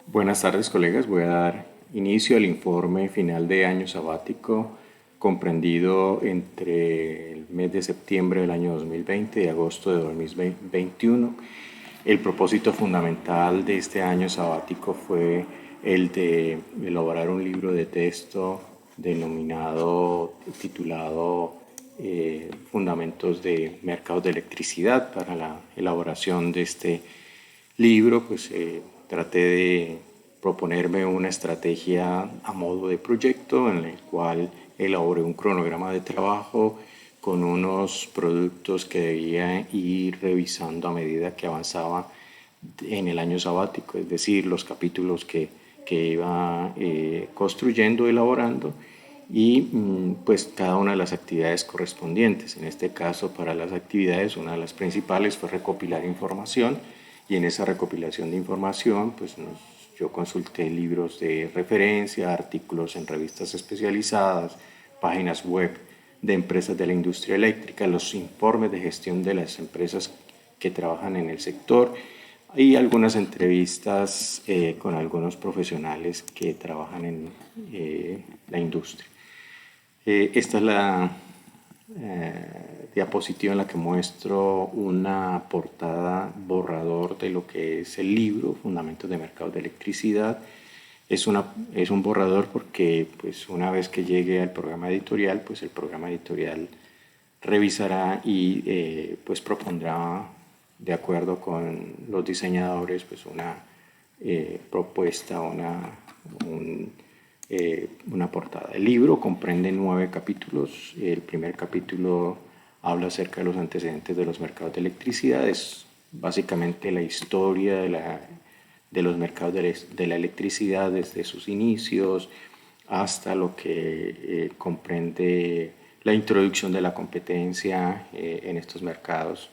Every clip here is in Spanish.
Buenas tardes, colegas. Voy a dar inicio al informe final de año sabático comprendido entre el mes de septiembre del año 2020 y agosto de 2021. El propósito fundamental de este año sabático fue el de elaborar un libro de texto titulado Fundamentos de Mercados de Electricidad. Para la elaboración de este libro, traté de proponerme una estrategia a modo de proyecto en el cual elaboré un cronograma de trabajo con unos productos que debía ir revisando a medida que avanzaba en el año sabático, es decir, los capítulos que iba construyendo, elaborando y pues cada una de las actividades correspondientes. En este caso, para las actividades, una de las principales fue recopilar información y en esa recopilación de información yo consulté libros de referencia, artículos en revistas especializadas, páginas web de empresas de la industria eléctrica, los informes de gestión de las empresas que trabajan en el sector y algunas entrevistas con algunos profesionales que trabajan en la industria. Esta es la diapositiva en la que muestro una portada borrador de lo que es el libro Fundamentos de Mercados de Electricidad. Es un borrador porque pues, una vez que llegue al programa editorial, pues el programa editorial revisará y pues propondrá, de acuerdo con los diseñadores, pues una propuesta, una portada. El libro comprende 9 capítulos. El primer capítulo habla acerca de los antecedentes de los mercados de electricidad. Es básicamente la historia de los mercados de la electricidad desde sus inicios hasta lo que comprende la introducción de la competencia en estos mercados.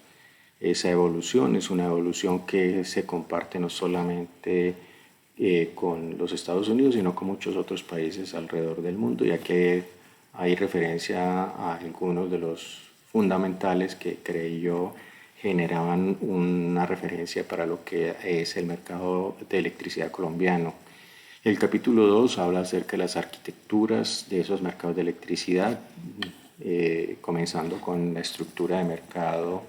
Esa evolución es una evolución que se comparte no solamente con los Estados Unidos, sino con muchos otros países alrededor del mundo, ya que hay referencia a algunos de los fundamentales que creí yo generaban una referencia para lo que es el mercado de electricidad colombiano. El capítulo 2 habla acerca de las arquitecturas de esos mercados de electricidad, comenzando con la estructura de mercado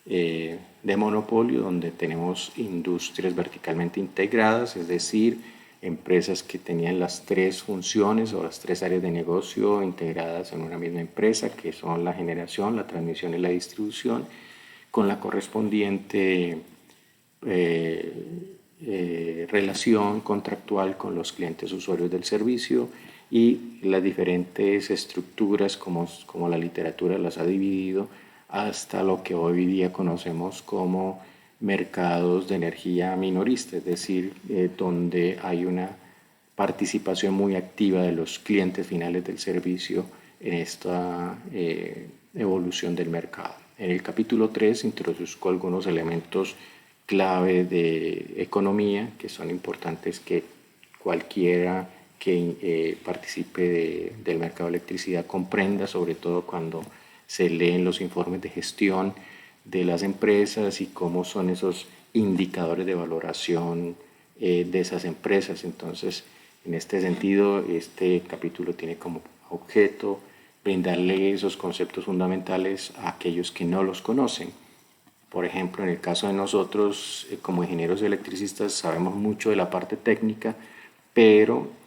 de monopolio, donde tenemos industrias verticalmente integradas, es decir, empresas que tenían las 3 funciones o las 3 áreas de negocio integradas en una misma empresa, que son la generación, la transmisión y la distribución, con la correspondiente relación contractual con los clientes usuarios del servicio y las diferentes estructuras como la literatura las ha dividido hasta lo que hoy día conocemos como mercados de energía minorista, es decir, donde hay una participación muy activa de los clientes finales del servicio en esta evolución del mercado. En el capítulo 3 introduzco algunos elementos clave de economía que son importantes que cualquiera que participe del mercado de electricidad comprenda, sobre todo cuando se leen los informes de gestión de las empresas y cómo son esos indicadores de valoración de esas empresas. Entonces, en este sentido, este capítulo tiene como objeto brindarle esos conceptos fundamentales a aquellos que no los conocen. Por ejemplo, en el caso de nosotros, como ingenieros electricistas, sabemos mucho de la parte técnica, pero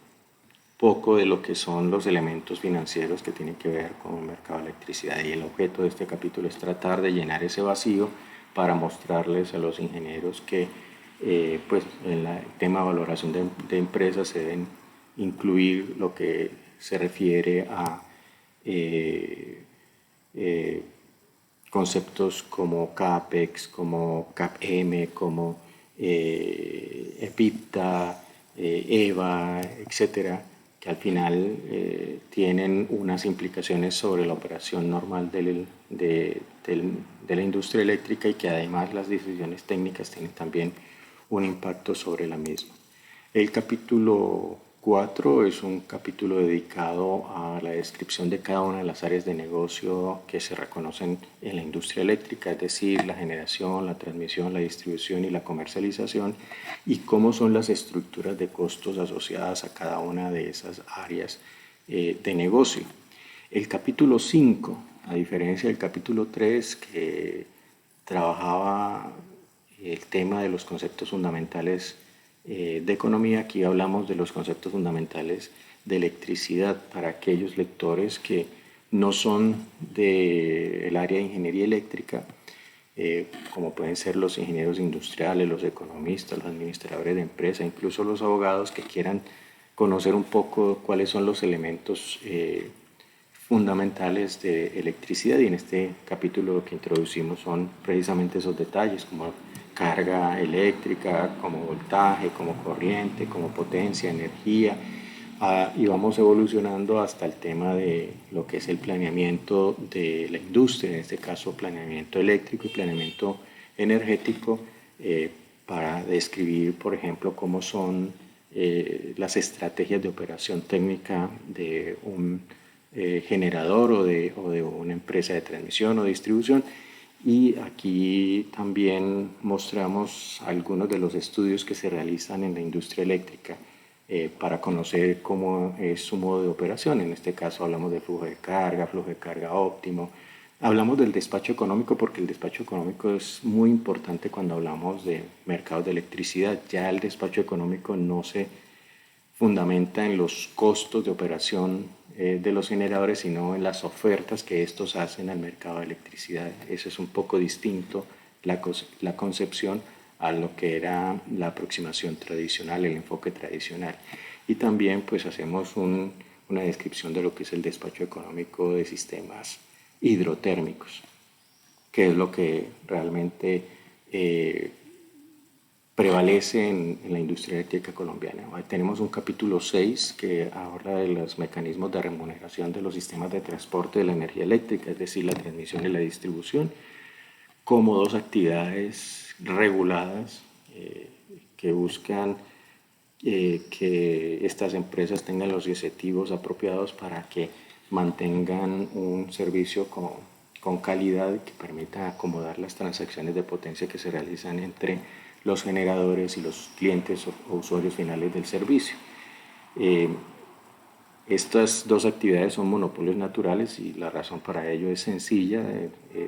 poco de lo que son los elementos financieros que tienen que ver con el mercado de electricidad. Y el objeto de este capítulo es tratar de llenar ese vacío para mostrarles a los ingenieros que pues en el tema de valoración de empresas se deben incluir lo que se refiere a conceptos como CAPEX, como CAPM, como EBITDA, EVA, etcétera, que al final tienen unas implicaciones sobre la operación normal de la industria eléctrica y que además las decisiones técnicas tienen también un impacto sobre la misma. El capítulo 4 es un capítulo dedicado a la descripción de cada una de las áreas de negocio que se reconocen en la industria eléctrica, es decir, la generación, la transmisión, la distribución y la comercialización, y cómo son las estructuras de costos asociadas a cada una de esas áreas de negocio. El capítulo 5, a diferencia del capítulo 3, que trabajaba el tema de los conceptos fundamentales de economía, aquí hablamos de los conceptos fundamentales de electricidad para aquellos lectores que no son del área de ingeniería eléctrica, como pueden ser los ingenieros industriales, los economistas, los administradores de empresa, incluso los abogados que quieran conocer un poco cuáles son los elementos fundamentales de electricidad, y en este capítulo lo que introducimos son precisamente esos detalles como carga eléctrica, como voltaje, como corriente, como potencia, energía, y vamos evolucionando hasta el tema de lo que es el planeamiento de la industria, en este caso planeamiento eléctrico y planeamiento energético, para describir, por ejemplo, cómo son las estrategias de operación técnica de un generador o de una empresa de transmisión o distribución. Y aquí también mostramos algunos de los estudios que se realizan en la industria eléctrica para conocer cómo es su modo de operación. En este caso hablamos de flujo de carga óptimo. Hablamos del despacho económico porque el despacho económico es muy importante cuando hablamos de mercados de electricidad. Ya el despacho económico no se fundamenta en los costos de operación de los generadores, sino en las ofertas que estos hacen al mercado de electricidad. Eso es un poco distinto la concepción a lo que era la aproximación tradicional, el enfoque tradicional. Y también pues hacemos una descripción de lo que es el despacho económico de sistemas hidrotérmicos, que es lo que realmente prevalece en la industria eléctrica colombiana. Tenemos un capítulo 6 que habla de los mecanismos de remuneración de los sistemas de transporte de la energía eléctrica, es decir, la transmisión y la distribución, como dos actividades reguladas que buscan que estas empresas tengan los incentivos apropiados para que mantengan un servicio con calidad que permita acomodar las transacciones de potencia que se realizan entre los generadores y los clientes o usuarios finales del servicio. Estas dos actividades son monopolios naturales y la razón para ello es sencilla.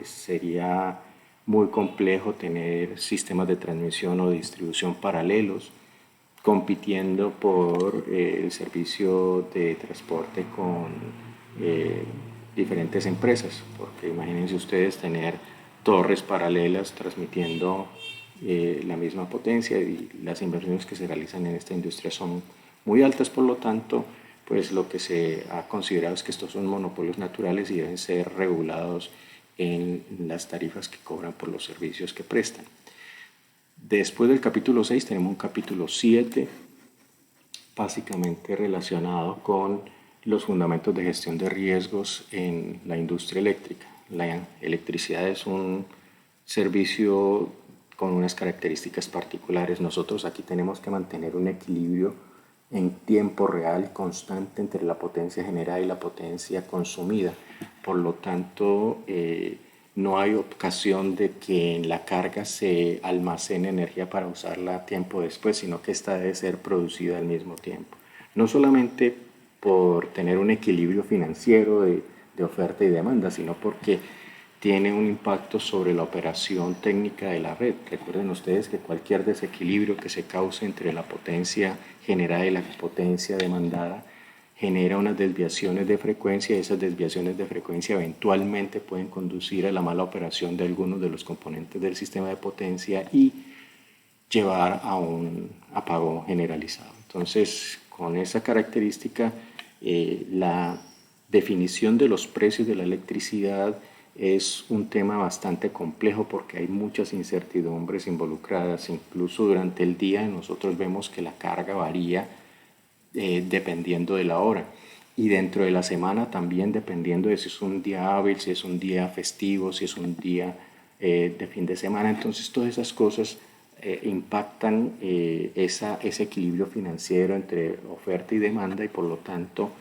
Sería muy complejo tener sistemas de transmisión o distribución paralelos compitiendo por el servicio de transporte con diferentes empresas, porque imagínense ustedes tener torres paralelas transmitiendo la misma potencia, y las inversiones que se realizan en esta industria son muy altas. Por lo tanto, pues lo que se ha considerado es que estos son monopolios naturales y deben ser regulados en las tarifas que cobran por los servicios que prestan. Después del capítulo 6 tenemos un capítulo 7 básicamente relacionado con los fundamentos de gestión de riesgos en la industria eléctrica. La electricidad es un servicio con unas características particulares. Nosotros aquí tenemos que mantener un equilibrio en tiempo real constante entre la potencia generada y la potencia consumida. Por lo tanto, no hay ocasión de que en la carga se almacene energía para usarla tiempo después, sino que esta debe ser producida al mismo tiempo. No solamente por tener un equilibrio financiero de oferta y demanda, sino porque tiene un impacto sobre la operación técnica de la red. Recuerden ustedes que cualquier desequilibrio que se cause entre la potencia generada y la potencia demandada genera unas desviaciones de frecuencia, y esas desviaciones de frecuencia eventualmente pueden conducir a la mala operación de algunos de los componentes del sistema de potencia y llevar a un apagón generalizado. Entonces, con esa característica, la definición de los precios de la electricidad es un tema bastante complejo porque hay muchas incertidumbres involucradas. Incluso durante el día nosotros vemos que la carga varía dependiendo de la hora, y dentro de la semana también dependiendo de si es un día hábil, si es un día festivo, si es un día de fin de semana. Entonces todas esas cosas impactan ese equilibrio financiero entre oferta y demanda y por lo tanto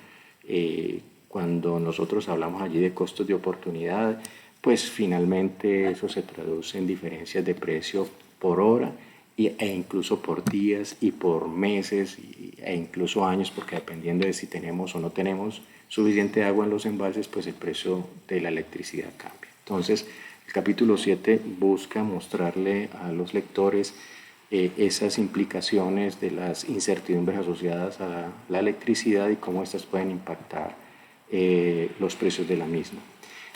cuando nosotros hablamos allí de costos de oportunidad, pues finalmente eso se traduce en diferencias de precio por hora e incluso por días y por meses e incluso años, porque dependiendo de si tenemos o no tenemos suficiente agua en los embalses, pues el precio de la electricidad cambia. Entonces, el capítulo 7 busca mostrarle a los lectores esas implicaciones de las incertidumbres asociadas a la electricidad y cómo estas pueden impactar los precios de la misma.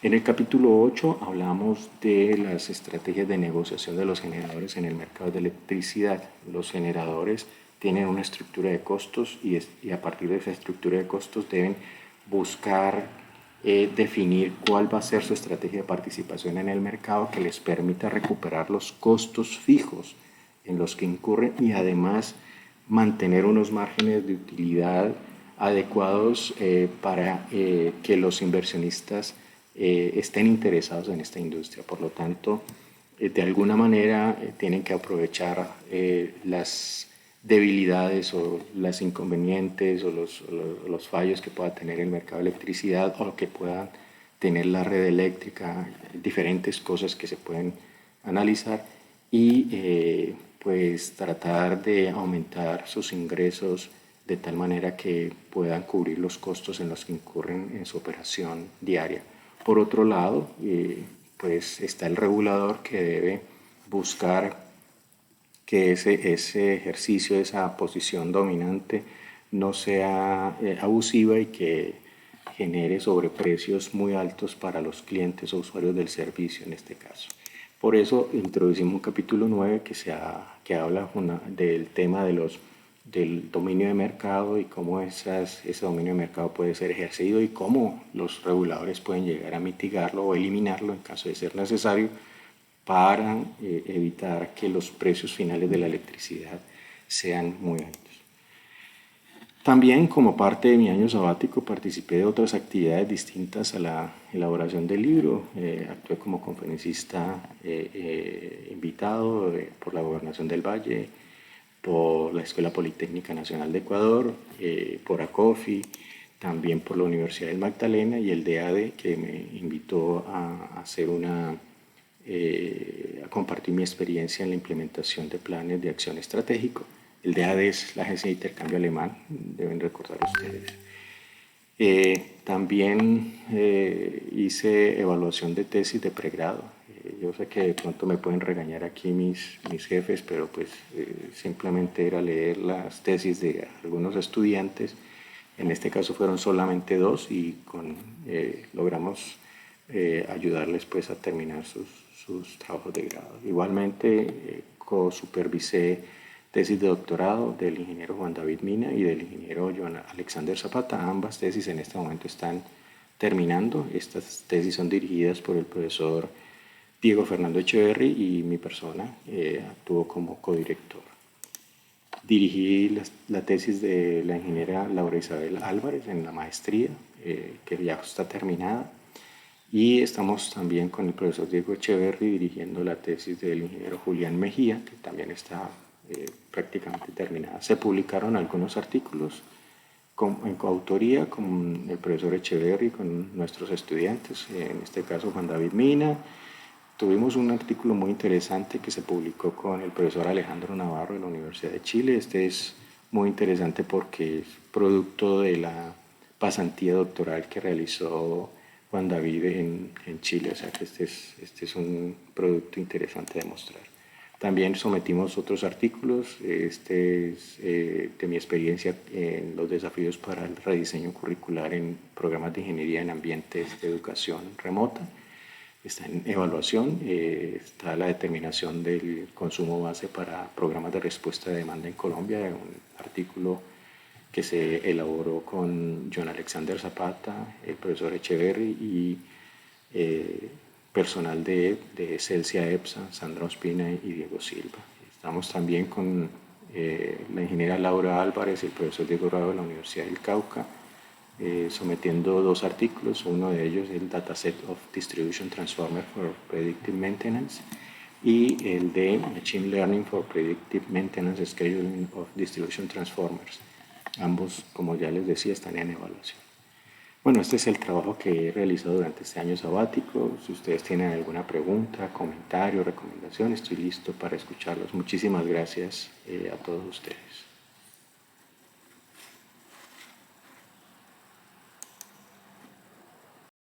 En el capítulo 8 hablamos de las estrategias de negociación de los generadores en el mercado de electricidad. Los generadores tienen una estructura de costos y a partir de esa estructura de costos deben buscar definir cuál va a ser su estrategia de participación en el mercado que les permita recuperar los costos fijos en los que incurren y además mantener unos márgenes de utilidad adecuados para que los inversionistas estén interesados en esta industria. Por lo tanto, de alguna manera tienen que aprovechar las debilidades o las inconvenientes o los fallos que pueda tener el mercado de electricidad o lo que pueda tener la red eléctrica, diferentes cosas que se pueden analizar y pues tratar de aumentar sus ingresos de tal manera que puedan cubrir los costos en los que incurren en su operación diaria. Por otro lado, pues está el regulador que debe buscar que ese ejercicio, esa posición dominante no sea abusiva y que genere sobreprecios muy altos para los clientes o usuarios del servicio en este caso. Por eso introducimos un capítulo 9 que habla del tema del dominio de mercado y cómo ese dominio de mercado puede ser ejercido y cómo los reguladores pueden llegar a mitigarlo o eliminarlo en caso de ser necesario para evitar que los precios finales de la electricidad sean muy altos. También como parte de mi año sabático participé de otras actividades distintas a la elaboración del libro. Actué como conferencista invitado por la Gobernación del Valle, por la Escuela Politécnica Nacional de Ecuador, por ACOFI, también por la Universidad del Magdalena y el DAD que me invitó a hacer a compartir mi experiencia en la implementación de planes de acción estratégico. El DAD es la agencia de intercambio alemán, deben recordar ustedes. También hice evaluación de tesis de pregrado. Yo sé que de pronto me pueden regañar aquí mis jefes, pero pues simplemente era leer las tesis de algunos estudiantes. En este caso fueron solamente 2 y logramos ayudarles pues a terminar sus trabajos de grado. Igualmente co-supervisé tesis de doctorado del ingeniero Juan David Mina y del ingeniero Joan Alexander Zapata. Ambas tesis en este momento están terminando. Estas tesis son dirigidas por el profesor Diego Fernando Echeverry y mi persona actuó como codirector. Dirigí la tesis de la ingeniera Laura Isabel Álvarez en la maestría, que ya está terminada. Y estamos también con el profesor Diego Echeverry dirigiendo la tesis del ingeniero Julián Mejía, que también está prácticamente terminada. Se publicaron algunos artículos en coautoría con el profesor Echeverry, con nuestros estudiantes, en este caso Juan David Mina. Tuvimos un artículo muy interesante que se publicó con el profesor Alejandro Navarro de la Universidad de Chile. Este es muy interesante porque es producto de la pasantía doctoral que realizó Juan David en Chile. O sea que este es un producto interesante de mostrar. También sometimos otros artículos. Este es de mi experiencia en los desafíos para el rediseño curricular en programas de ingeniería en ambientes de educación remota. Está en evaluación, está la determinación del consumo base para programas de respuesta de demanda en Colombia, un artículo que se elaboró con Joan Alexander Zapata, el profesor Echeverry y personal de Celsia EPSA, Sandra Ospina y Diego Silva. Estamos también con la ingeniera Laura Álvarez y el profesor Diego Rado de la Universidad del Cauca, sometiendo 2 artículos. Uno de ellos es el Dataset of Distribution Transformer for Predictive Maintenance y el de Machine Learning for Predictive Maintenance Scheduling of Distribution Transformers. Ambos, como ya les decía, están en evaluación. Bueno, este es el trabajo que he realizado durante este año sabático. Si ustedes tienen alguna pregunta, comentario, recomendación, estoy listo para escucharlos. Muchísimas gracias a todos ustedes.